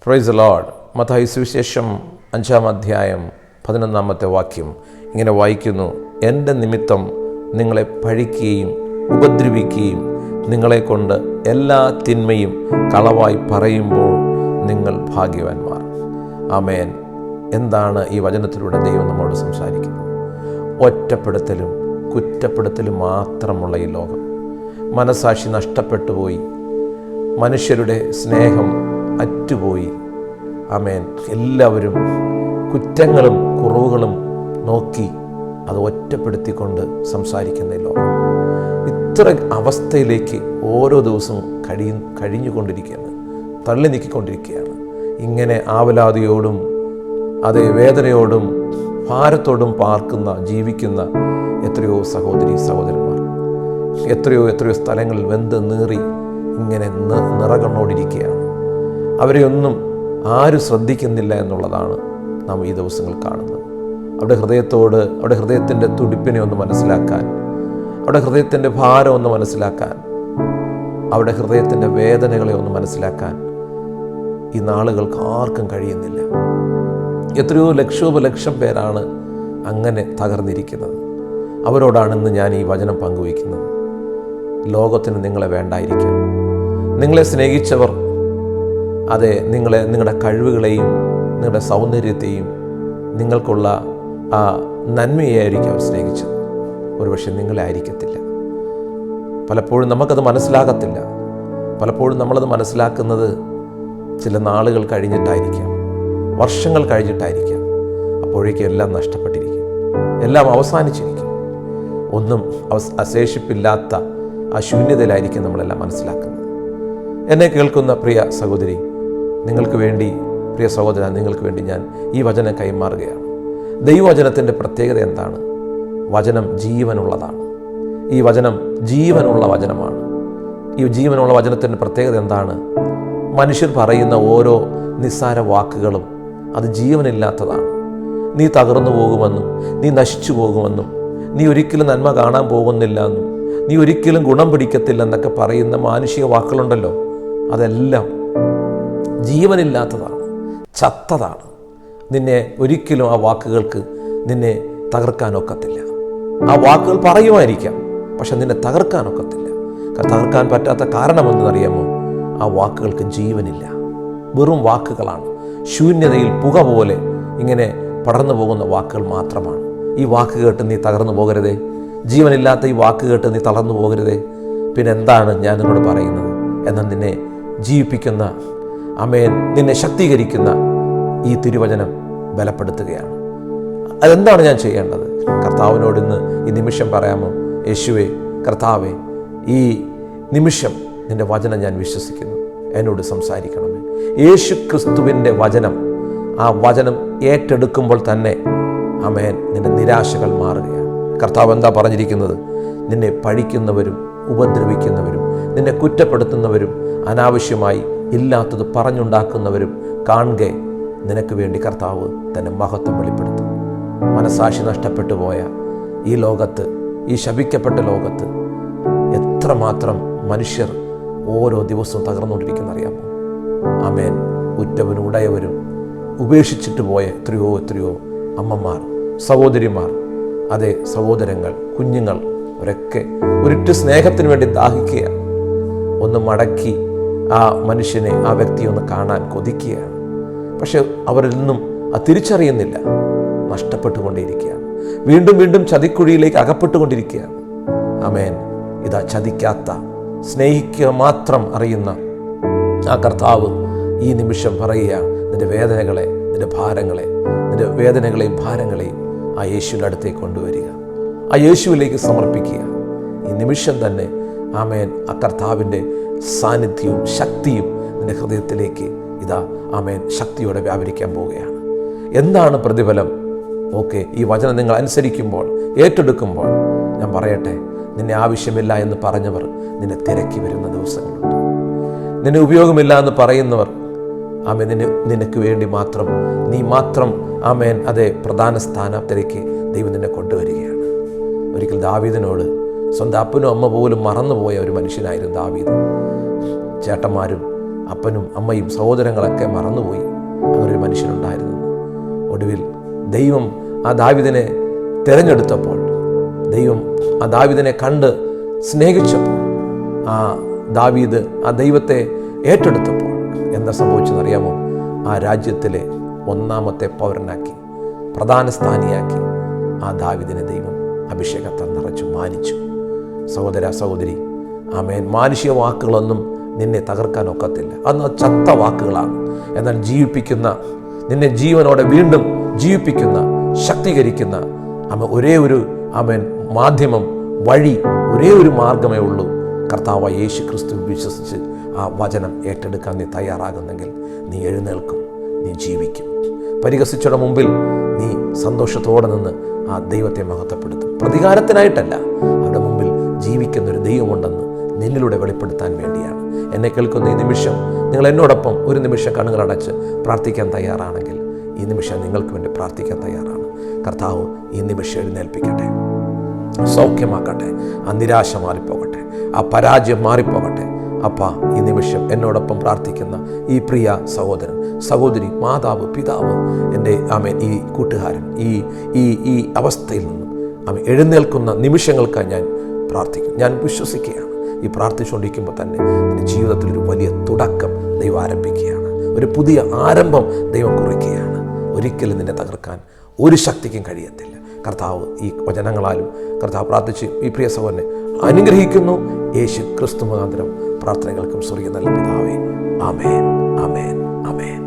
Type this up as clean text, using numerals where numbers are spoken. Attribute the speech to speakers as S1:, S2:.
S1: Praise the Lord. Mathai സുവിശേഷം 5-ാം അധ്യായം 11-ാമത്തെ വാക്യം ഇങ്ങനെ വായിക്കുന്നു: എൻ്റെ നിമിത്തം നിങ്ങളെ പഴിക്കുകയും ഉപദ്രവിക്കുകയും നിങ്ങളെക്കൊണ്ട് എല്ലാ തിന്മയും കളവായി പറയുമ്പോൾ നിങ്ങൾ ഭാഗ്യവാന്മാർ. ആമേൻ. എന്താണ് ഈ വചനത്തിലൂടെ ദൈവം നമ്മോട് സംസാരിക്കുന്നത്? ഒറ്റപ്പെടുത്തലും കുറ്റപ്പെടുത്തലും മാത്രമുള്ള ഈ ലോകം, മനസാക്ഷി നഷ്ടപ്പെട്ടു പോയി, മനുഷ്യരുടെ സ്നേഹം അറ്റുപോയി. ആമേൻ. എല്ലാവരും കുറ്റങ്ങളും കുറവുകളും നോക്കി അത് ഒറ്റപ്പെടുത്തിക്കൊണ്ട് സംസാരിക്കുന്ന ലോകം, ഇത്ര അവസ്ഥയിലേക്ക് ഓരോ ദിവസവും കഴിഞ്ഞുകൊണ്ടിരിക്കുകയാണ്, തള്ളി നീക്കിക്കൊണ്ടിരിക്കുകയാണ്. ഇങ്ങനെ ആവലാതിയോടും അതേ വേദനയോടും ഭാരത്തോടും ജീവിക്കുന്ന എത്രയോ സഹോദരി സഹോദരന്മാർ, എത്രയോ സ്ഥലങ്ങളിൽ വെന്ത് നീറി ഇങ്ങനെ നിറകണ്ണോടിരിക്കുകയാണ്. അവരെയൊന്നും ആരും ശ്രദ്ധിക്കുന്നില്ല എന്നുള്ളതാണ് നാം ഈ ദിവസങ്ങൾ കാണുന്നത്. അവരുടെ ഹൃദയത്തിൻ്റെ തുടിപ്പിനെ ഒന്ന് മനസ്സിലാക്കാൻ, അവരുടെ ഹൃദയത്തിൻ്റെ ഭാരം ഒന്ന് മനസ്സിലാക്കാൻ, അവരുടെ ഹൃദയത്തിൻ്റെ വേദനകളെ ഒന്ന് മനസ്സിലാക്കാൻ ഈ നാളുകൾക്ക് ആർക്കും കഴിയുന്നില്ല. എത്രയോ ലക്ഷോപലക്ഷം പേരാണ് അങ്ങനെ തകർന്നിരിക്കുന്നത്. അവരോടാണ് ഇന്ന് ഞാൻ ഈ വചനം പങ്കുവയ്ക്കുന്നത്. ലോകത്തിന് നിങ്ങളെ വേണ്ടായിരിക്കാം. നിങ്ങളെ സ്നേഹിച്ചവർ അതെ നിങ്ങളുടെ കഴിവുകളെയും നിങ്ങളുടെ സൗന്ദര്യത്തെയും നിങ്ങൾക്കുള്ള ആ നന്മയായിരിക്കും അവർ സ്നേഹിച്ചത്. ഒരുപക്ഷെ നിങ്ങളെ ആയിരിക്കത്തില്ല. പലപ്പോഴും നമുക്കത് മനസ്സിലാകത്തില്ല. പലപ്പോഴും നമ്മളത് മനസ്സിലാക്കുന്നത് ചില നാളുകൾ കഴിഞ്ഞിട്ടായിരിക്കാം, വർഷങ്ങൾ കഴിഞ്ഞിട്ടായിരിക്കാം. അപ്പോഴേക്കും എല്ലാം നഷ്ടപ്പെട്ടിരിക്കും, എല്ലാം അവസാനിച്ചിരിക്കും. ഒന്നും അശേഷിപ്പില്ലാത്ത ആ ശൂന്യതയിലായിരിക്കും നമ്മളെല്ലാം മനസ്സിലാക്കുന്നത്. എന്നെ കേൾക്കുന്ന പ്രിയ സഹോദരി, നിങ്ങൾക്ക് വേണ്ടി, പ്രിയ സഹോദര, നിങ്ങൾക്ക് വേണ്ടി ഞാൻ ഈ വചനം കൈമാറുകയാണ്. ദൈവവചനത്തിൻ്റെ പ്രത്യേകത എന്താണ്? വചനം ജീവനുള്ളതാണ്. ഈ വചനം ജീവനുള്ള വചനമാണ്. ഈ ജീവനുള്ള വചനത്തിൻ്റെ പ്രത്യേകത എന്താണ്? മനുഷ്യർ പറയുന്ന ഓരോ നിസ്സാര വാക്കുകളും അത് ജീവനില്ലാത്തതാണ്. നീ തകർന്നു പോകുമെന്നും നീ നശിച്ചു പോകുമെന്നും നീ ഒരിക്കലും നന്മ കാണാൻ പോകുന്നില്ല എന്നും നീ ഒരിക്കലും ഗുണം പിടിക്കത്തില്ലെന്നൊക്കെ പറയുന്ന മാനുഷിക വാക്കുകളുണ്ടല്ലോ, അതെല്ലാം ജീവനില്ലാത്തതാണ്, ചത്തതാണ്. നിന്നെ ഒരിക്കലും ആ വാക്കുകൾക്ക് നിന്നെ തകർക്കാനൊക്കത്തില്ല. ആ വാക്കുകൾ പറയുമായിരിക്കാം, പക്ഷെ നിന്നെ തകർക്കാനൊക്കത്തില്ല. തകർക്കാൻ പറ്റാത്ത കാരണം എന്തെന്നറിയാമോ? ആ വാക്കുകൾക്ക് ജീവനില്ല, വെറും വാക്കുകളാണ്. ശൂന്യതയിൽ പുക പോലെ ഇങ്ങനെ പടർന്നു പോകുന്ന വാക്കുകൾ മാത്രമാണ്. ഈ വാക്ക് കേട്ട് നീ തകർന്നു പോകരുതേ. ജീവനില്ലാത്ത ഈ വാക്ക് കേട്ട് നീ തളർന്നു പോകരുതേ. പിന്നെ എന്താണ് ഞാൻ നിന്നോട് പറയുന്നത്? എന്നാൽ നിന്നെ ജീവിപ്പിക്കുന്ന, ആമേൻ, നിന്നെ ശക്തീകരിക്കുന്ന ഈ തിരുവചനം ബലപ്പെടുത്തുകയാണ്. അതെന്താണ് ഞാൻ ചെയ്യേണ്ടത്? കർത്താവിനോട് ഇന്ന് ഈ നിമിഷം പറയാമോ? യേശുവേ, കർത്താവേ, ഈ നിമിഷം നിൻ്റെ വചനം ഞാൻ വിശ്വസിക്കുന്നു, എന്നോട് സംസാരിക്കണമേ. യേശു ക്രിസ്തുവിൻ്റെ വചനം, ആ വചനം ഏറ്റെടുക്കുമ്പോൾ തന്നെ ആമേൻ, നിന്റെ നിരാശകൾ മാറുകയാണ്. കർത്താവ് എന്താ പറഞ്ഞിരിക്കുന്നത്? നിന്നെ പഴിക്കുന്നവരും ഉപദ്രവിക്കുന്നവരും നിന്നെ കുറ്റപ്പെടുത്തുന്നവരും അനാവശ്യമായി ഇല്ലാത്തത് പറഞ്ഞുണ്ടാക്കുന്നവരും കാണുക നിനക്ക് വേണ്ടി കർത്താവ് തന്നെ മഹത്വം വെളിപ്പെടുത്തും. മനസാക്ഷി നഷ്ടപ്പെട്ടു പോയ ഈ ലോകത്ത്, ഈ ശപിക്കപ്പെട്ട ലോകത്ത് എത്രമാത്രം മനുഷ്യർ ഓരോ ദിവസവും തകർന്നുകൊണ്ടിരിക്കുന്ന അറിയാമോ? ആമേൻ. ഉറ്റവനും ഉടയവരും ഉപേക്ഷിച്ചിട്ട് പോയ എത്രയോ അമ്മമാർ, സഹോദരിമാർ, അതേ സഹോദരങ്ങൾ, കുഞ്ഞുങ്ങൾ, അവരൊക്കെ ഒരിട്ട് സ്നേഹത്തിന് വേണ്ടി ദാഹിക്കുകയാണ്. ഒന്ന് മടക്കി ആ മനുഷ്യനെ, ആ വ്യക്തിയെ ഒന്ന് കാണാൻ കൊതിക്കുകയാണ്. പക്ഷെ അവരിൽ നിന്നും അത് തിരിച്ചറിയുന്നില്ല. നഷ്ടപ്പെട്ടുകൊണ്ടേയിരിക്കുകയാണ്. വീണ്ടും ചതിക്കുഴിയിലേക്ക് അകപ്പെട്ടുകൊണ്ടിരിക്കുകയാണ്. ആമേൻ. ഇതാ ചതിക്കാത്ത, സ്നേഹിക്കുക മാത്രം അറിയുന്ന ആ കർത്താവ് ഈ നിമിഷം പറയുക: നിന്റെ വേദനകളെ, നിന്റെ ഭാരങ്ങളെ, നിന്റെ വേദനകളെയും ഭാരങ്ങളെയും ആ യേശുവിൻ്റെ അടുത്തേക്ക് കൊണ്ടുവരിക, ആ യേശുവിലേക്ക് സമർപ്പിക്കുക. ഈ നിമിഷം തന്നെ ആമേൻ, ആ കർത്താവിൻ്റെ സാന്നിധ്യവും ശക്തിയും നിന്റെ ഹൃദയത്തിലേക്ക് ഇതാ ആമേൻ ശക്തിയോടെ വ്യാപരിക്കാൻ പോവുകയാണ്. എന്താണ് പ്രതിഫലം? ഓക്കെ, ഈ വചനം നിങ്ങൾ അനുസരിക്കുമ്പോൾ, ഏറ്റെടുക്കുമ്പോൾ, ഞാൻ പറയട്ടെ, നിന്നെ ആവശ്യമില്ല എന്ന് പറഞ്ഞവർ നിന്നെ തിരക്കി വരുന്ന ദിവസങ്ങളുണ്ട്. നിന്നെ ഉപയോഗമില്ല എന്ന് പറയുന്നവർ ആമേൻ നിനക്ക് വേണ്ടി മാത്രം, നീ മാത്രം ആമേൻ അതേ പ്രധാന സ്ഥാനത്തിലേക്ക് ദൈവം നിന്നെ കൊണ്ടുവരികയാണ്. ഒരിക്കൽ ദാവീദിനോട് സ്വന്തം അപ്പനും അമ്മ പോലും മറന്നുപോയ ഒരു മനുഷ്യനായിരുന്നു ദാവീദ്. ചേട്ടന്മാരും അപ്പനും അമ്മയും സഹോദരങ്ങളൊക്കെ മറന്നുപോയി. അങ്ങനൊരു മനുഷ്യനുണ്ടായിരുന്നു. ഒടുവിൽ ദൈവം ആ ദാവീദിനെ തിരഞ്ഞെടുത്തപ്പോൾ, ദൈവം ആ ദാവീദിനെ കണ്ട് സ്നേഹിച്ചപ്പോൾ, ആ ദാവീദ് ആ ദൈവത്തെ ഏറ്റെടുത്തപ്പോൾ എന്താ സംഭവിച്ചതെന്നറിയാമോ? ആ രാജ്യത്തിലെ ഒന്നാമത്തെ പൗരനാക്കി, പ്രധാന സ്ഥാനിയാക്കി ആ ദാവീദിനെ ദൈവം അഭിഷേകത്താൽ നിറച്ചു മാനിച്ചു. സഹോദര സഹോദരി, ആമേൻ. മാനുഷിക വാക്കുകളൊന്നും നിന്നെ തകർക്കാൻ ഒക്കത്തില്ല. അന്ന് ചത്ത വാക്കുകളാണ്. എന്നാൽ ജീവിപ്പിക്കുന്ന, നിന്നെ ജീവനോടെ വീണ്ടും ജീവിപ്പിക്കുന്ന, ശക്തീകരിക്കുന്ന ഒരേ ഒരു മാധ്യമം, വഴി, ഒരേ ഒരു മാർഗമേ ഉള്ളൂ. കർത്താവായ യേശു ക്രിസ്തു വിശ്വസിച്ച് ആ വചനം ഏറ്റെടുക്കാൻ നീ തയ്യാറാകുന്നെങ്കിൽ നീ എഴുന്നേൽക്കും, നീ ജീവിക്കും. പരിഹസിച്ചയുടെ മുമ്പിൽ നീ സന്തോഷത്തോടെ നിന്ന് ആ ദൈവത്തെ മഹത്വപ്പെടുത്തും. പ്രതികാരത്തിനായിട്ടല്ല, അവരുടെ മുമ്പിൽ ജീവിക്കുന്നൊരു ദൈവമുണ്ടെന്ന് നിന്നിലൂടെ വെളിപ്പെടുത്താൻ വേണ്ടിയാണ്. എന്നെ കേൾക്കുന്ന ഈ നിമിഷം നിങ്ങൾ എന്നോടൊപ്പം ഒരു നിമിഷം കണ്ണുകളടച്ച് പ്രാർത്ഥിക്കാൻ തയ്യാറാണെങ്കിൽ ഈ നിമിഷം നിങ്ങൾക്ക് വേണ്ടി പ്രാർത്ഥിക്കാൻ തയ്യാറാണ്. കർത്താവ് ഈ നിമിഷം എഴുന്നേൽപ്പിക്കട്ടെ, സൗഖ്യമാക്കട്ടെ, ആ നിരാശ മാറിപ്പോകട്ടെ, ആ പരാജയം മാറിപ്പോകട്ടെ. അപ്പ ഈ നിമിഷം എന്നോടൊപ്പം പ്രാർത്ഥിക്കുന്ന ഈ പ്രിയ സഹോദരൻ, സഹോദരി, മാതാവ്, പിതാവ്, എൻ്റെ ഈ കൂട്ടുകാരൻ ഈ അവസ്ഥയിൽ നിന്നും എഴുന്നേൽക്കുന്ന നിമിഷങ്ങൾക്കായി ഞാൻ പ്രാർത്ഥിക്കും. ഞാൻ വിശ്വസിക്കുകയാണ്, ഈ പ്രാർത്ഥിച്ചുകൊണ്ടിരിക്കുമ്പോൾ തന്നെ നിന്റെ ജീവിതത്തിലൊരു വലിയ തുടക്കം ദൈവം ആരംഭിക്കുകയാണ്. ഒരു പുതിയ ആരംഭം ദൈവം കുറിക്കുകയാണ്. ഒരിക്കലും നിന്നെ തകർക്കാൻ ഒരു ശക്തിക്കും കഴിയത്തില്ല. കർത്താവ് ഈ വചനങ്ങളാലും കർത്താവ് പ്രാർത്ഥിച്ച് ഈ പ്രിയ സഹോദരനെ അനുഗ്രഹിക്കുന്നു. യേശു ക്രിസ്തു മുഖാന്തരം പ്രാർത്ഥനകൾക്കും സ്വർഗ്ഗീയ നല്ല പിതാവേ, ആമേൻ, ആമേൻ, ആമേൻ.